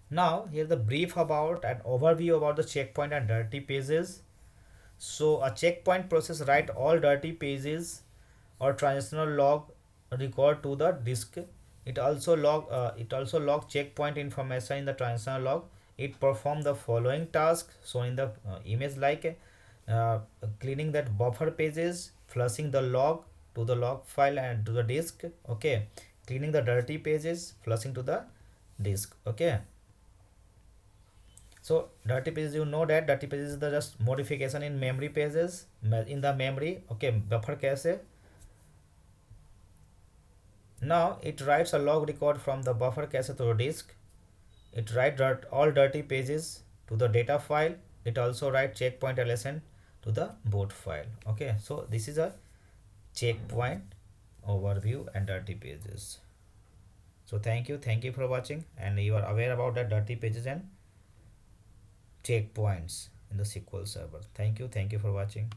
Now here the brief about an overview about the checkpoint and dirty pages. So a checkpoint process write all dirty pages or transactional log record to the disk. It also log checkpoint information in the transactional log. It perform the following task shown in the image, like uh, cleaning that buffer pages, flushing the log to the log file and to the disk. Okay, cleaning the dirty pages, flushing to the disk. Okay, so dirty pages, you know that dirty pages is the just modification in memory pages in the memory. Okay, buffer cache. Now it writes a log record from the buffer cache to the disk. It writes all dirty pages to the data file. It also writes checkpoint LSN to the boot file. Okay, so this is a checkpoint overview and dirty pages. So thank you for watching, and you are aware about the dirty pages and checkpoints in the SQL Server. Thank you for watching.